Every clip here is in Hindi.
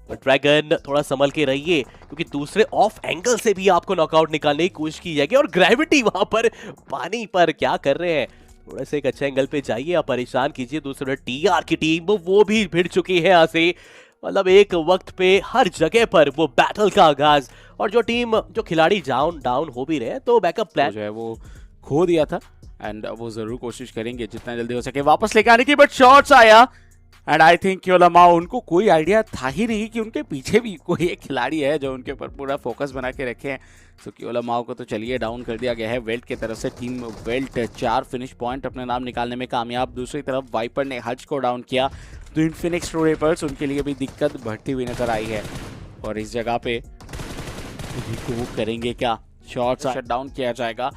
ड्रैगन थोड़ा संभल के रहिए क्योंकि दूसरे ऑफ एंगल से भी आपको नॉकआउट निकालने की कोशिश की जाएगी और ग्रेविटी वहां पर पानी पर क्या कर रहे हैं, थोड़ा सा एक अच्छे एंगल पे जाइए, आप परेशान कीजिए। दूसरे टीआर की टीम वो भी भिड़ चुकी है यहाँ से, मतलब एक वक्त पे हर जगह पर वो बैटल का आगाज, और जो खिलाड़ी डाउन हो भी रहे हैं तो बैकअप प्लान जो है वो खो दिया था एंड वो जरूर कोशिश करेंगे जितना जल्दी हो सके वापस लेके आने की, बट शॉट्स आया एंड आई थिंक क्योलामाओ, उनको कोई आइडिया था ही नहीं कि उनके पीछे भी कोई एक खिलाड़ी है जो उनके ऊपर पूरा फोकस बना के रखे हैं। सो क्योलामाओ को तो चलिए डाउन कर दिया गया है। वेल्ट की तरफ से टीम वेल्ट 4 फिनिश पॉइंट अपने नाम निकालने में कामयाब। दूसरी तरफ वाइपर ने हज को डाउन किया तो इन्फिनिक्स ट्रूरेपर्स उनके लिए भी दिक्कत बढ़ती हुई नजर आई है और इस जगह पे वो करेंगे क्या, शॉट शट डाउन किया जाएगा।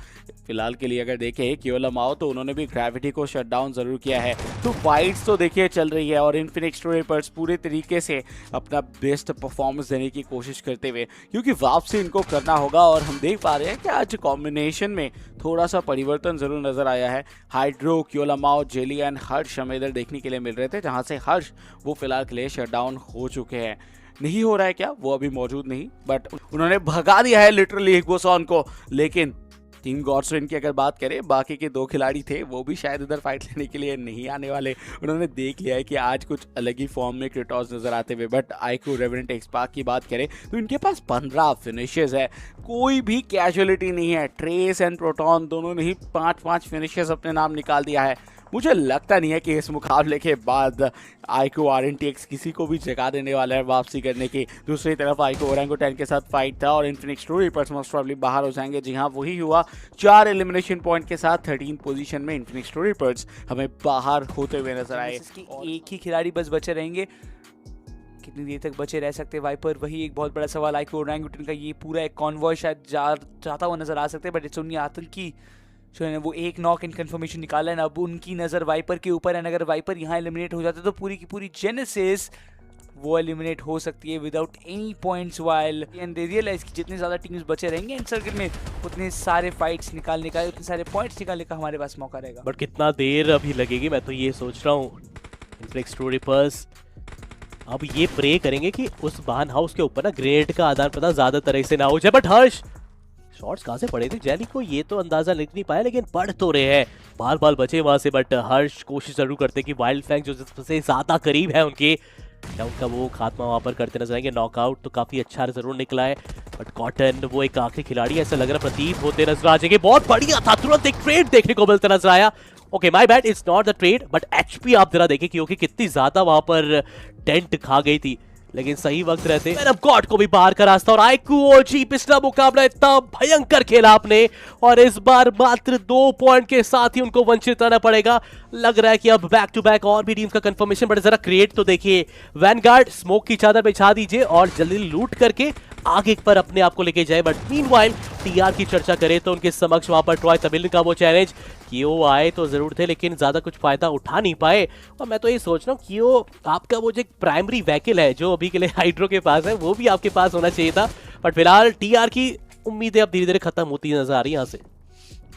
फिलहाल के लिए अगर देखें क्योलामाओ तो उन्होंने भी ग्रेविटी को शट डाउन जरूर किया है। तो फाइट्स तो देखिए चल रही है और इन्फिनिक्स ट्रूरेपर्स पूरे तरीके से अपना बेस्ट परफॉर्मेंस देने की कोशिश करते हुए, क्योंकि वापसी इनको करना होगा। और हम देख पा रहे हैं कि आज कॉम्बिनेशन में थोड़ा सा परिवर्तन जरूर नजर आया है। हाइड्रो, क्योलामाओ, जेली एंड हर्ष हमें इधर देखने के लिए मिल रहे थे, जहाँ से हर्ष वो फिलहाल के लिए शट डाउन हो चुके हैं। नहीं हो रहा है क्या, वो अभी मौजूद नहीं, बट उन्होंने भगा दिया है लिटरली हिग्बोसॉन को। लेकिन टीम गॉड्सविन की अगर बात करें, बाकी के 2 खिलाड़ी थे वो भी शायद इधर फाइट लेने के लिए नहीं आने वाले। उन्होंने देख लिया है कि आज कुछ अलग ही फॉर्म में क्रेटोस नजर आते हुए। बट आईक्यू, रेवेनेंट, एक्सपार्क की बात करें तो इनके पास 15 फिनिशेस है, कोई भी कैजुअलिटी नहीं है। ट्रेस एंड प्रोटॉन दोनों ने ही 5-5 फिनिशेस अपने नाम निकाल दिया है। मुझे लगता नहीं है कि इस मुकाबले के बाद आईक्यू RNTX किसी को भी जगा देने वाला है वापसी करने की। दूसरी तरफ आईक्यू ओरंगुटैन के साथ फाइट था और इन्फिनिक्स ट्रूरेपर्स मोस्ट प्रोबेबली बाहर हो जाएंगे। जी हाँ, वही हुआ। 4 एलिमिनेशन पॉइंट के साथ 13 पोजीशन में इन्फिनिक्स ट्रूरेपर्स हमें बाहर होते हुए नजर आए। एक ही खिलाड़ी बस बचे रहेंगे, कितनी देर तक बचे रह सकते वाइपर, वही एक बहुत बड़ा सवाल। आईक्यू ओरंगुटैन का ये पूरा एक कॉन्वॉय शायद जाता हुआ नजर आ सकते हैं, बट इट्स ओनली आतंकी जो है वो एक नॉक इन कंफर्मेशन निकाला है ना। अब उनकी नज़र वाइपर के ऊपर है, अगर वाइपर यहाँ एलिमिनेट हो जाते तो पूरी की पूरी जेनेसिस वो एलिमिनेट हो सकती है without any points while. And they realise कि जितने ज़्यादा टीम्स बचे रहेंगे इन सर्किट में उतने सारे फाइट्स निकालने का, उतने सारे पॉइंट्स निकालने का हमारे पास मौका रहेगा। बट कितना देर अभी लगेगी, मैं तो ये सोच रहा हूँ। इन्फिनिक्स ट्रूरेपर्स अब ये प्रे करेंगे कि उस बान हाउस के ऊपर ना ग्रेड का आदान प्रदान ज्यादा तरह से ना हो जाए। बट हर्ष शॉट्स कहाँ से पड़े थे जेली को ये तो अंदाजा लग नहीं पाया, लेकिन पढ़ तो रहे हैं, बाल बाल बचे वहां से। बट हर्ष कोशिश जरूर करते कि वाइल्ड फ्लैग जो सबसे ज्यादा करीब है उनके, क्या उनका वो खात्मा वहां पर करते नजर आएंगे। नॉकआउट तो काफी अच्छा जरूर निकला है, बट कॉटन वो एक आखिरी खिलाड़ी ऐसा लग रहा प्रतीत होते नजर आ जाएंगे। बहुत बढ़िया था, तुरंत एक ट्रेड देखने को मिलता नजर आया। Okay my bad, it's not the trade, but HP आप जरा देखें क्योंकि कितनी ज्यादा वहां पर डेंट खा गई थी, लेकिन सही वक्त रहते मैन ऑफ गॉड को भी बाहर का रास्ता। और आईक्यू ओजी पिछला मुकाबला इतना भयंकर खेला आपने, और इस बार मात्र 2 पॉइंट के साथ ही उनको वंचित रहना पड़ेगा। लग रहा है कि अब बैक टू बैक और भी टीम्स का कंफर्मेशन, बट जरा क्रिएट तो देखिए। वैनगार्ड स्मोक की चादर बिछा दीजिए और जल्दी लूट करके आगे पर अपने आप को लेके जाए। बट मीनवाइल टीआर की चर्चा करें तो उनके समक्ष वहां पर ट्रॉय तमिल का वो चैलेंज, कियो आए तो जरूर थे लेकिन ज्यादा कुछ फायदा उठा नहीं पाए। और मैं तो ये सोच रहा हूँ कियो आपका वो जो प्राइमरी व्हीकल है जो अभी के लिए हाइड्रो के पास है, वो भी आपके पास होना चाहिए था। बट फिलहाल टीआर की उम्मीदें अब धीरे धीरे खत्म होती नजर आ रही है यहाँ से।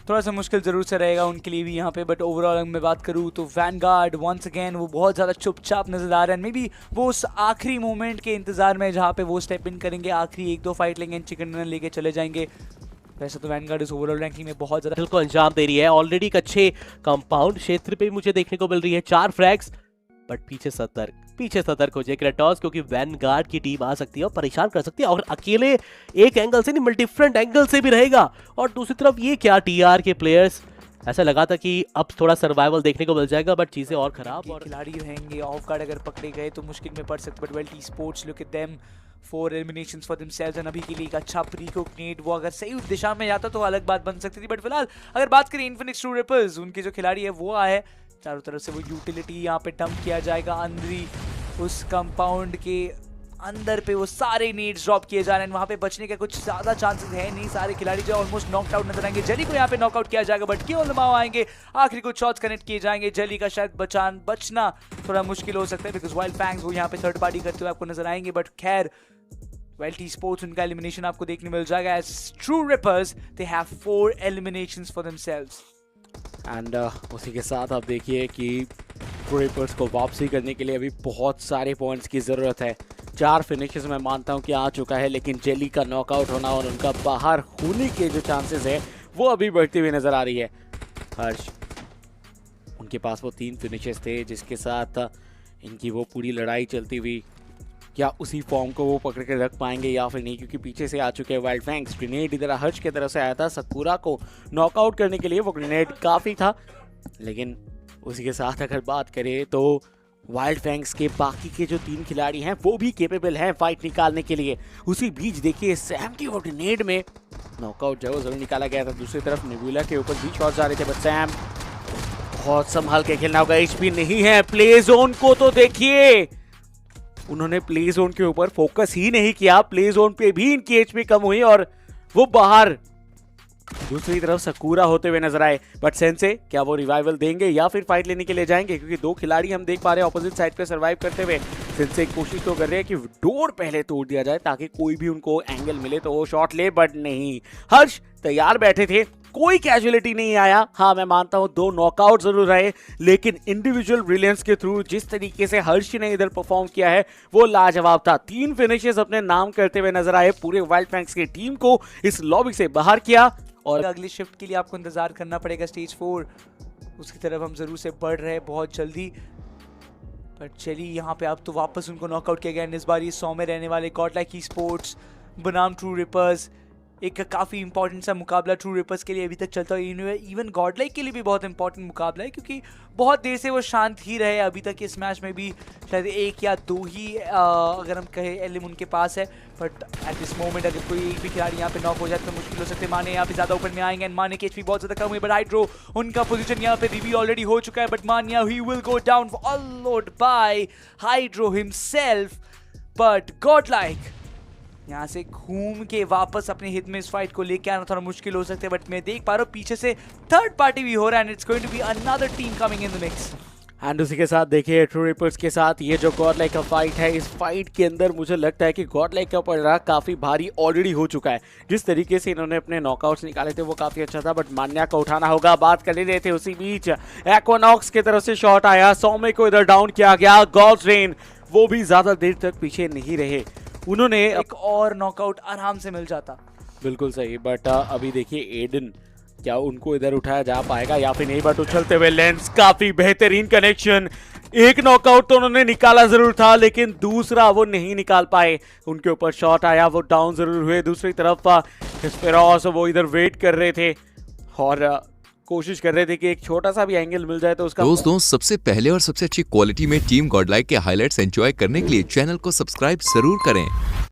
थोड़ा सा मुश्किल जरूर से रहेगा उनके लिए भी यहाँ पे, बट ओवरऑल मैं बात करूँ तो वैनगार्ड वंस अगेन वो बहुत ज़्यादा चुपचाप नजर आ रहे हैं। मे बी वो उस आखिरी मोमेंट के इंतजार में जहाँ पे वो स्टेप इन करेंगे, आखिरी 1-2 फाइट लेंगे, चिकन डिनर लेके चले जाएंगे। वैसे तो वैनगार्ड इस ओवरऑल रैंकिंग में बहुत ज़्यादा को अंजाम दे रही है। ऑलरेडी एक अच्छे कंपाउंड क्षेत्र पे मुझे देखने को मिल रही है 4 फ्रैग्स, बट पीछे सतर्क हो जाए क्रेटोस, क्योंकि वैनगार्ड की टीम आ सकती है और परेशान कर सकती है। और अकेले एक एंगल से नहीं, डिफरेंट एंगल से भी रहेगा। और दूसरी तरफ ये क्या टीआर के प्लेयर्स, ऐसा लगा था कि अब थोड़ा सर्वाइवल देखने को मिल जाएगा, बट चीजें और खराब। और खिलाड़ी रहेंगे ऑफ गार्ड, अगर पकड़े गए तो मुश्किल में पड़ सकते। But well T sports look at them, 4 eliminations for themselves and अभी के लिए एक अच्छा प्रीकोग्नेट वो अगर सही दिशा में जाता तो अलग बात बन सकती थी। बट फिलहाल अगर बात करें इन्फिनिक्स ट्रूरेपर्स, उनके जो खिलाड़ी है वो आए, चारों तरफ से वो यूटिलिटी यहाँ पे डंप किया जाएगा। अंदर उस कंपाउंड के अंदर पे वो सारे नीड्स ड्रॉप किए जा रहे हैं, वहाँ पे बचने का कुछ ज़्यादा चांसेस है नहीं। सारे खिलाड़ी जो ऑलमोस्ट नॉकड आउट नजर आएंगे। जेली को यहाँ पे नॉकआउट किया जाएगा, बट क्योलामाओ आएंगे, आखिरी कुछ शॉट्स कनेक्ट किए जाएंगे। जेली का शायद बचना थोड़ा मुश्किल हो सकता है, बिकॉज वाइल्ड फैंग्स वो यहाँ पे थर्ड पार्टी करते हुए आपको नजर आएंगे। बट खैर वेल टी स्पोर्ट्स उनका एलिमिनेशन आपको देखने मिल जाएगा। As true rappers they have 4 eliminations for themselves. And उसी के साथ आप देखिए कि ट्रूरेपर्स को वापसी करने के लिए अभी बहुत सारे पॉइंट्स की ज़रूरत है। 4 फिनिशेस मैं मानता हूं कि आ चुका है, लेकिन जेली का नॉकआउट होना और उनका बाहर होने के जो चांसेस है वो अभी बढ़ती हुई नजर आ रही है। हर्ष, उनके पास वो 3 फिनिशेस थे जिसके साथ इनकी वो पूरी लड़ाई चलती हुई, क्या उसी फॉर्म को वो पकड़ के रख पाएंगे या फिर नहीं, क्योंकि पीछे से आ चुके हैं वाइल्ड फैंग्स। ग्रेनेड इधर हर्ष की तरफ से आया था, सकूरा को नॉकआउट करने के लिए वो ग्रेनेड काफ़ी था, लेकिन उसी के साथ अगर बात करें तो वाइल्ड फैंग्स के बाकी के जो 3 खिलाड़ी हैं वो भी कैपेबल हैं फाइट निकालने के लिए। उसी बीच देखिए सैम की वो ग्रेनेड में नॉकआउट जो जरूर निकाला गया था। दूसरी तरफ नेबुला के ऊपर भी शॉट जा रहे थे, बट सैम बहुत संभाल के खेलना होगा, एचपी नहीं है। प्ले जोन को तो देखिए, उन्होंने प्ले जोन के ऊपर फोकस ही नहीं किया, प्ले जोन पे भी इनकी एचपी कम हुई और वो बाहर दूसरी तरफ सकूरा होते हुए नजर आए। बट सेंसे क्या वो रिवाइवल देंगे या फिर फाइट लेने के लिए जाएंगे, क्योंकि 2 खिलाड़ी हम देख पा रहे हैं ऑपोजिट साइड पे सरवाइव करते हुए। सेंसे कोशिश तो कर रहे हैं कि डोर पहले तोड़ दिया जाए ताकि कोई भी उनको एंगल मिले तो वो शॉट ले, बट नहीं। हर्ष तैयार बैठे थे, कोई कैजुअलिटी नहीं आया। हाँ, मैं मानता हूं 2 नॉकआउट जरूर रहे, लेकिन इंडिविजुअल ब्रिलियंस के थ्रू जिस तरीके से हर्ष ने इधर परफॉर्म किया है वो लाजवाब था। 3 फिनिशेस अपने नाम करते हुए नजर आए, पूरे वाइल्ड फैंग्स की टीम को इस लॉबी से बाहर किया। और अगली शिफ्ट के लिए आपको इंतजार करना पड़ेगा स्टेज 4, उसकी तरफ हम जरूर से बढ़ रहे हैं बहुत जल्दी। पर चलिए यहाँ पे अब तो वापस उनको नॉकआउट किया गया। इस बार ये 100 में रहने वाले गॉडलाइक ई-स्पोर्ट्स बनाम ट्रू रिपर्स, एक काफ़ी इंपॉर्टेंट सा मुकाबला ट्रू रिपर्स के लिए अभी तक चलता है। इवन गॉडलाइक के लिए भी बहुत इंपॉर्टेंट मुकाबला है, क्योंकि बहुत देर से वो शांत ही रहे। अभी तक इस मैच में भी शायद 1 या 2 ही अगर हम कहें एलिम उनके पास है, बट एट दिस मोमेंट अगर कोई एक भी खिलाड़ी यहाँ पे नॉक हो जाए तो मुश्किल हो सकते हैं। माने यहाँ पे ज़्यादा ओपन में आएंगे एंड माने की एचपी बहुत ज़्यादा कम हुई, बट हाइड्रो उनका पोजीशन यहाँ पे रिवील ऑलरेडी हो चुका है। बट मानिया he will go down followed by hydro himself, but Godlike यहाँ से घूम के वापस अपने हित में इस फाइट को लेके आना थोड़ा मुश्किल हो सकता है। बट मैं देख पा रहा हूँ पीछे से थर्ड पार्टी भी हो रहा है and it's going to be another team coming in the mix. And उसी के साथ देखिए ट्रू रिपर्स के साथ ये जो गॉडलाइक का फाइट है, इस फाइट के अंदर मुझे लगता है कि गॉडलाइक का पड़ना काफ़ी भारी ऑलरेडी हो चुका है। जिस तरीके से इन्होंने अपने नॉकआउट्स निकाले थे वो काफ़ी अच्छा था, बट मान्या को उठाना होगा। बात कर रहे थे उसी बीच एक्वानॉक्स की तरफ से शॉट आया, सौम्य को इधर डाउन किया गया। गॉल्ड्रेन वो भी ज़्यादा देर तक पीछे नहीं रहे, उन्होंने एक और नॉकआउट आराम से मिल जाता। बिल्कुल सही, बट अभी देखिए एडन, क्या उनको इधर उठाया जा पाएगा या फिर नहीं। बट उछलते हुए लेंस, काफी बेहतरीन कनेक्शन। एक नॉकआउट तो उन्होंने निकाला जरूर था, लेकिन दूसरा वो नहीं निकाल पाए। उनके ऊपर शॉट आया, वो डाउन जरूर हुए। दूसरी तरफ हिस्पेरोस वो इधर वेट कर रहे थे और कोशिश कर रहे थे कि एक छोटा सा भी एंगल मिल जाए तो उसका। दोस्तों, सबसे पहले और सबसे अच्छी क्वालिटी में टीम गॉडलाइक के हाइलाइट्स एंजॉय करने के लिए चैनल को सब्सक्राइब जरूर करें।